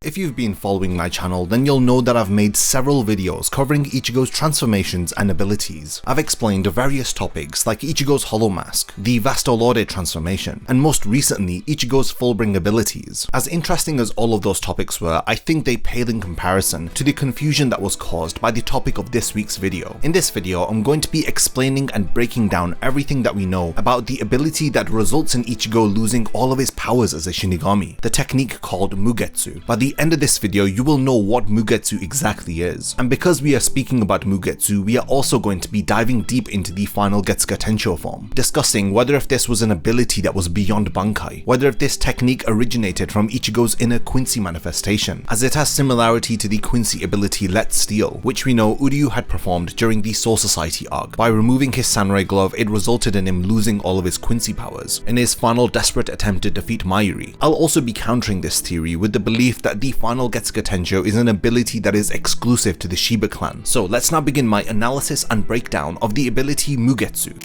If you've been following my channel, then you'll know that I've made several videos covering Ichigo's transformations and abilities. I've explained various topics like Ichigo's Hollow Mask, the Vasto Lorde transformation, and most recently Ichigo's Fullbring abilities. As interesting as all of those topics were, I think they pale in comparison to the confusion that was caused by the topic of this week's video. In this video, I'm going to be explaining and breaking down everything that we know about the ability that results in Ichigo losing all of his powers as a Shinigami, the technique called Mugetsu. By the end of this video, you will know what Mugetsu exactly is. And because we are speaking about Mugetsu, we are also going to be diving deep into the Final Getsuga Tensho form, discussing whether if this was an ability that was beyond Bankai, whether if this technique originated from Ichigo's inner Quincy manifestation, as it has similarity to the Quincy ability Let Steal, which we know Uryu had performed during the Soul Society arc. By removing his samurai glove, it resulted in him losing all of his Quincy powers in his final desperate attempt to defeat Mayuri. I'll also be countering this theory with the belief that the Final Getsuga Tensho is an ability that is exclusive to the Shiba Clan. So let's now begin my analysis and breakdown of the ability Mugetsu.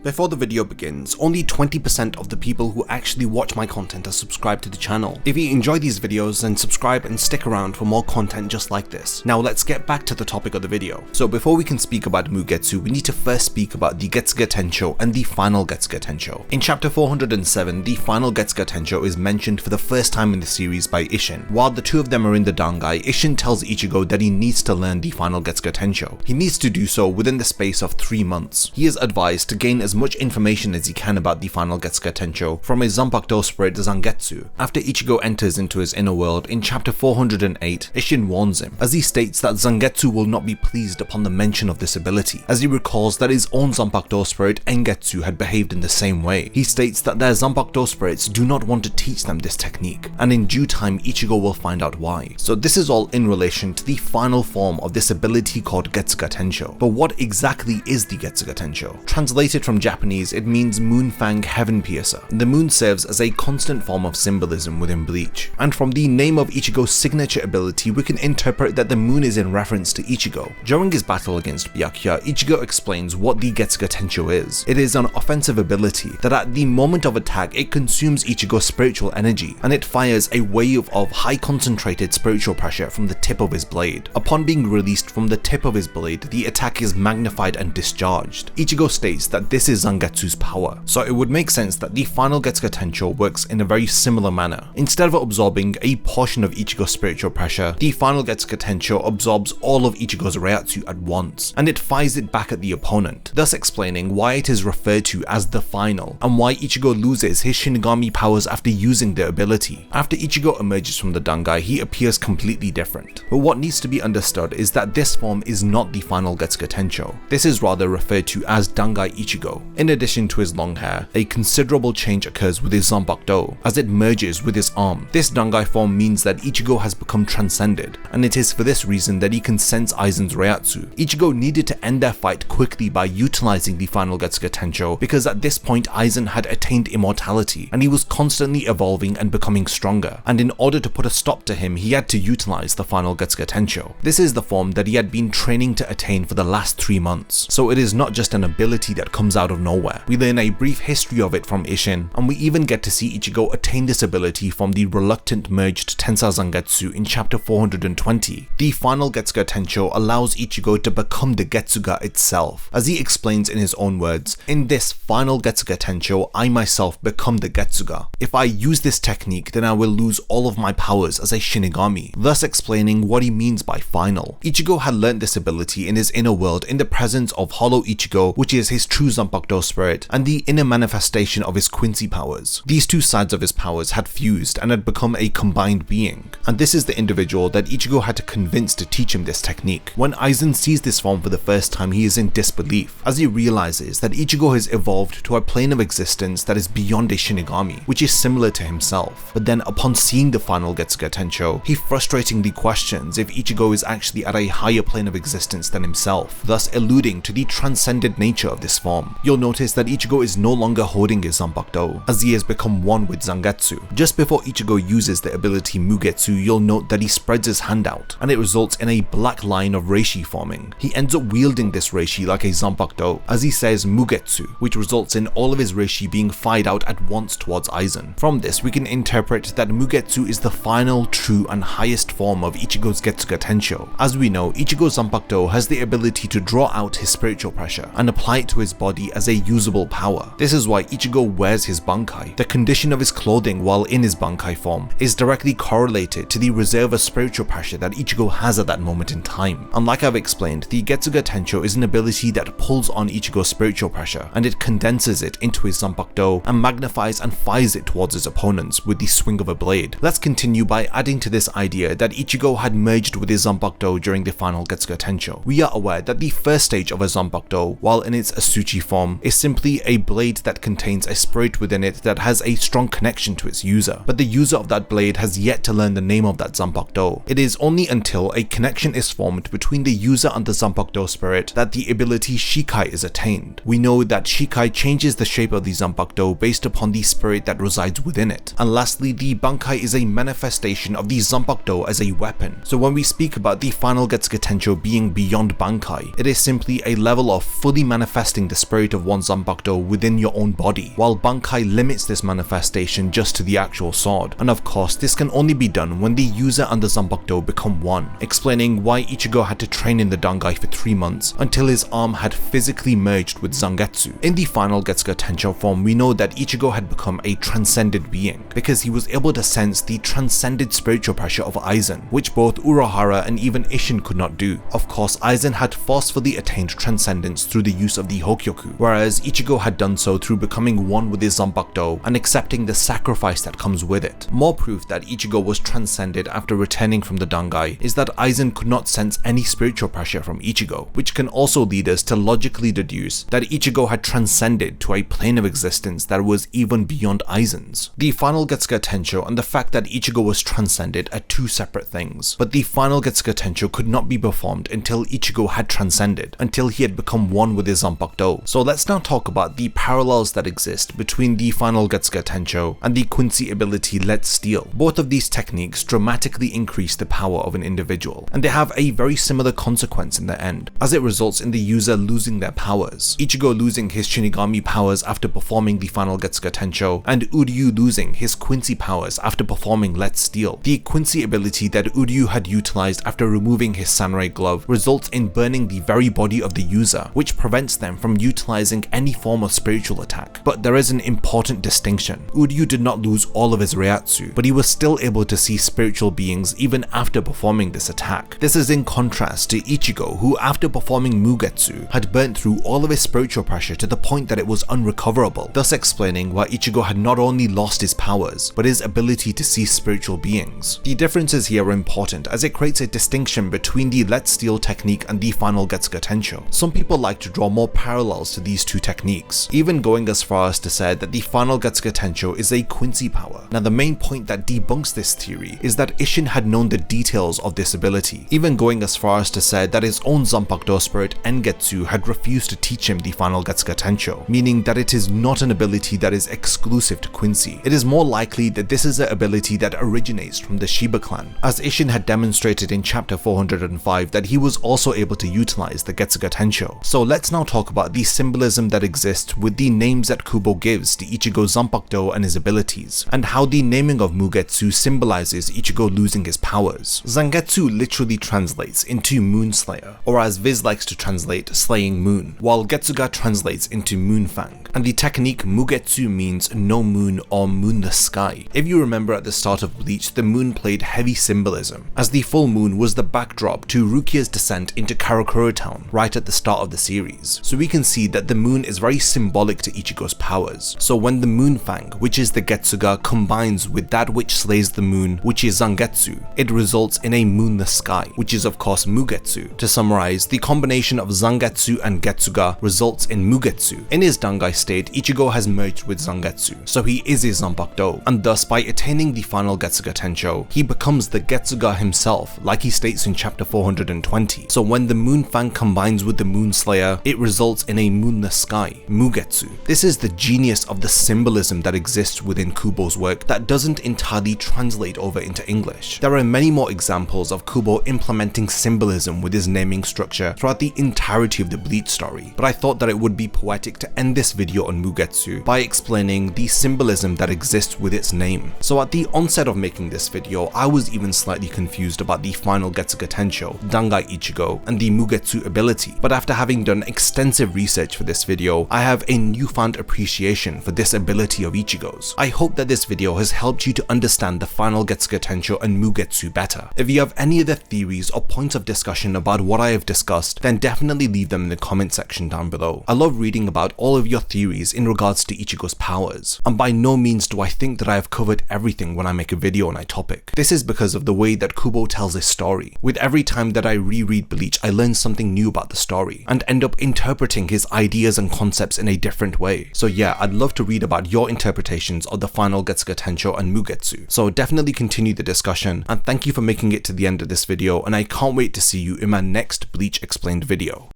Before the video begins, only 20% of the people who actually watch my content are subscribed to the channel. If you enjoy these videos, then subscribe and stick around for more content just like this. Now let's get back to the topic of the video. So before we can speak about Mugetsu, we need to first speak about the Getsuga Tensho and the Final Getsuga Tensho. In chapter 407, the Final Getsuga Tensho is mentioned for the first time in the series by Isshin. While the two of them are in the Bankai, Isshin tells Ichigo that he needs to learn the Final Getsuga Tensho. He needs to do so within the space of 3 months. He is advised to gain as much information as he can about the Final Getsuga Tensho from his Zanpakuto spirit Zangetsu. After Ichigo enters into his inner world, in chapter 408, Isshin warns him, as he states that Zangetsu will not be pleased upon the mention of this ability, as he recalls that his own Zanpakuto spirit Engetsu had behaved in the same way. He states that their Zanpakuto spirits do not want to teach them this technique, and in due time Ichigo will find out why. So this is all in relation to the final form of this ability called Getsuga Tensho. But what exactly is the Getsuga Tensho? Translated from Japanese, it means Moonfang Heaven Piercer. The moon serves as a constant form of symbolism within Bleach, and from the name of Ichigo's signature ability, we can interpret that the moon is in reference to Ichigo. During his battle against Byakuya, Ichigo explains what the Getsuga Tensho is. It is an offensive ability that at the moment of attack, it consumes Ichigo's spiritual energy, and it fires a wave of high concentrated spiritual pressure from the tip of his blade. Upon being released from the tip of his blade, the attack is magnified and discharged. Ichigo states that this is Zangetsu's power, so it would make sense that the Final Getsuga Tensho works in a very similar manner. Instead of absorbing a portion of Ichigo's spiritual pressure, the Final Getsuga Tensho absorbs all of Ichigo's Reiatsu at once, and it fires it back at the opponent, thus explaining why it is referred to as the final, and why Ichigo loses his Shinigami powers after using the ability. After Ichigo emerges from the Bankai, he appears completely different, but what needs to be understood is that this form is not the Final Getsuga Tensho. This is rather referred to as Bankai Ichigo. In addition to his long hair, a considerable change occurs with his Zanpakuto as it merges with his arm. This Bankai form means that Ichigo has become transcended, and it is for this reason that he can sense Aizen's Reiatsu. Ichigo needed to end their fight quickly by utilizing the Final Getsuga Tensho, because at this point Aizen had attained immortality, and he was constantly evolving and becoming stronger, and in order to put a stop to him, he had to utilize the Final Getsuga Tensho. This is the form that he had been training to attain for the last 3 months, so it is not just an ability that comes out of nowhere. We learn a brief history of it from Isshin, and we even get to see Ichigo attain this ability from the reluctant merged Tensa Zangetsu in chapter 420. The Final Getsuga Tensho allows Ichigo to become the Getsuga itself. As he explains in his own words, in this Final Getsuga Tensho, I myself become the Getsuga. If I use this technique, then I will lose all of my powers as a Shinigami, thus explaining what he means by final. Ichigo had learnt this ability in his inner world in the presence of Hollow Ichigo, which is his true Zanpakuto spirit, and the inner manifestation of his Quincy powers. These two sides of his powers had fused and had become a combined being, and this is the individual that Ichigo had to convince to teach him this technique. When Aizen sees this form for the first time, he is in disbelief, as he realizes that Ichigo has evolved to a plane of existence that is beyond a Shinigami, which is similar to himself. But then upon seeing the Final Getsuga Tensho, he frustratingly questions if Ichigo is actually at a higher plane of existence than himself, thus alluding to the transcended nature of this form. you'll notice that Ichigo is no longer holding his Zanpakuto, as he has become one with Zangetsu. Just before Ichigo uses the ability Mugetsu, you'll note that he spreads his hand out, and it results in a black line of reishi forming. He ends up wielding this reishi like a Zanpakuto, as he says Mugetsu, which results in all of his reishi being fired out at once towards Aizen. From this, we can interpret that Mugetsu is the final, true, and highest form of Ichigo's Getsuga Tensho. As we know, Ichigo's Zanpakuto has the ability to draw out his spiritual pressure and apply it to his body as a usable power. This is why Ichigo wears his Bankai. The condition of his clothing while in his Bankai form is directly correlated to the reserve of spiritual pressure that Ichigo has at that moment in time. And like I've explained, the Getsuga Tensho is an ability that pulls on Ichigo's spiritual pressure, and it condenses it into his Zanpakuto and magnifies and fires it towards his opponents with the swing of a blade. Let's continue by adding to this idea that Ichigo had merged with his Zanpakuto during the final Getsuga Tensho. We are aware that the first stage of a Zanpakuto, while in its Asuchi form, is simply a blade that contains a spirit within it that has a strong connection to its user, but the user of that blade has yet to learn the name of that Zanpakuto. It is only until a connection is formed between the user and the Zanpakuto spirit that the ability Shikai is attained. We know that Shikai changes the shape of the Zanpakuto based upon the spirit that resides within it. And lastly, the Bankai is a manifestation of the Zanpakuto as a weapon. So when we speak about the final Getsuga Tensho being beyond Bankai, it is simply a level of fully manifesting the spirit of one Zanpakuto within your own body, while Bankai limits this manifestation just to the actual sword. And of course, this can only be done when the user and the Zanpakuto become one, explaining why Ichigo had to train in the Dangai for 3 months until his arm had physically merged with Zangetsu. In the final Getsuga Tensho form, we know that Ichigo had become a transcended being, because he was able to sense the transcended spiritual pressure of Aizen, which both Urahara and even Isshin could not do. Of course, Aizen had forcefully attained transcendence through the use of the Hokyoku, whereas Ichigo had done so through becoming one with his Zanpakuto and accepting the sacrifice that comes with it. More proof that Ichigo was transcended after returning from the Dangai is that Aizen could not sense any spiritual pressure from Ichigo, which can also lead us to logically deduce that Ichigo had transcended to a plane of existence that was even beyond Aizen's. The final Getsuga Tensho and the fact that Ichigo was transcended are two separate things, but the final Getsuga Tensho could not be performed until Ichigo had transcended, until he had become one with his Zanpakuto. So let's now talk about the parallels that exist between the final Getsuga Tensho and the Quincy ability Let Steal. Both of these techniques dramatically increase the power of an individual, and they have a very similar consequence in the end, as it results in the user losing their powers. Ichigo losing his Shinigami powers after performing the final Getsuga Tensho, and Uryu losing his Quincy powers after performing Let Steal. The Quincy ability that Uryu had utilized after removing his samurai glove results in burning the very body of the user, which prevents them from utilizing any form of spiritual attack. But there is an important distinction. Uryu did not lose all of his Reiatsu, but he was still able to see spiritual beings even after performing this attack. This is in contrast to Ichigo, who after performing Mugetsu had burnt through all of his spiritual pressure to the point that it was unrecoverable, thus explaining why Ichigo had not only lost his powers, but his ability to see spiritual beings. The differences here are important, as it creates a distinction between the Let Steal technique and the final Getsuga Tensho. Some people like to draw more parallels to these two techniques, even going as far as to say that the final Getsuga Tensho is a Quincy power. Now the main point that debunks this theory is that Isshin had known the details of this ability, even going as far as to say that his own Zanpakuto spirit Engetsu had refused to teach him the final Getsuga Tensho, meaning that it is not an ability that is exclusive to Quincy. It is more likely that this is an ability that originates from the Shiba Clan, as Isshin had demonstrated in chapter 405 that he was also able to utilize the Getsuga Tensho. So let's now talk about the symbolism that exists with the names that Kubo gives to Ichigo Zanpakuto and his abilities, and how the naming of Mugetsu symbolizes Ichigo losing his powers. Zangetsu literally translates into Moonslayer, or as Viz likes to translate, Slaying Moon, while Getsuga translates into Moonfang, and the technique Mugetsu means no moon or moonless sky. If you remember at the start of Bleach, the moon played heavy symbolism, as the full moon was the backdrop to Rukia's descent into Karakura Town right at the start of the series. So we can see that the moon is very symbolic to Ichigo's powers. So when the Moonfang, which is the Getsuga, combines with that which slays the moon, which is Zangetsu, it results in a moonless sky, which is of course Mugetsu. To summarize, the combination of Zangetsu and Getsuga results in Mugetsu. In his Dangai state, Ichigo has merged with Zangetsu, so he is his Zanpakuto, and thus by attaining the final Getsuga Tensho, he becomes the Getsuga himself, like he states in chapter 420. So when the Moonfang combines with the Moonslayer, it results in a moonless in the sky, Mugetsu. This is the genius of the symbolism that exists within Kubo's work that doesn't entirely translate over into English. There are many more examples of Kubo implementing symbolism with his naming structure throughout the entirety of the Bleach story, but I thought that it would be poetic to end this video on Mugetsu by explaining the symbolism that exists with its name. So at the onset of making this video, I was even slightly confused about the Final Getsuga Tensho, Bankai Ichigo, and the Mugetsu ability, but after having done extensive research for this video, I have a newfound appreciation for this ability of Ichigo's. I hope that this video has helped you to understand the Final Getsuga Tensho and Mugetsu better. If you have any other theories or points of discussion about what I have discussed, then definitely leave them in the comment section down below. I love reading about all of your theories in regards to Ichigo's powers, and by no means do I think that I have covered everything when I make a video on a topic. This is because of the way that Kubo tells his story. With every time that I reread Bleach, I learn something new about the story, and end up interpreting his ideas and concepts in a different way. So yeah, I'd love to read about your interpretations of the Final Getsuga Tensho and Mugetsu. So definitely continue the discussion, and thank you for making it to the end of this video, and I can't wait to see you in my next Bleach Explained video.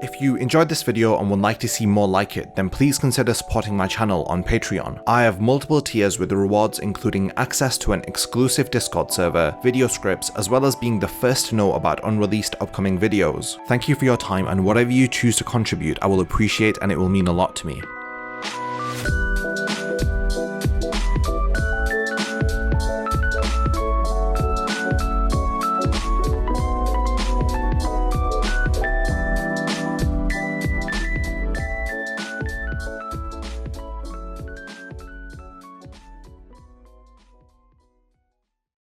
If you enjoyed this video and would like to see more like it, then please consider supporting my channel on Patreon. I have multiple tiers with rewards including access to an exclusive Discord server, video scripts, as well as being the first to know about unreleased upcoming videos. Thank you for your time, and whatever you choose to contribute I will appreciate, and it will mean a lot to me.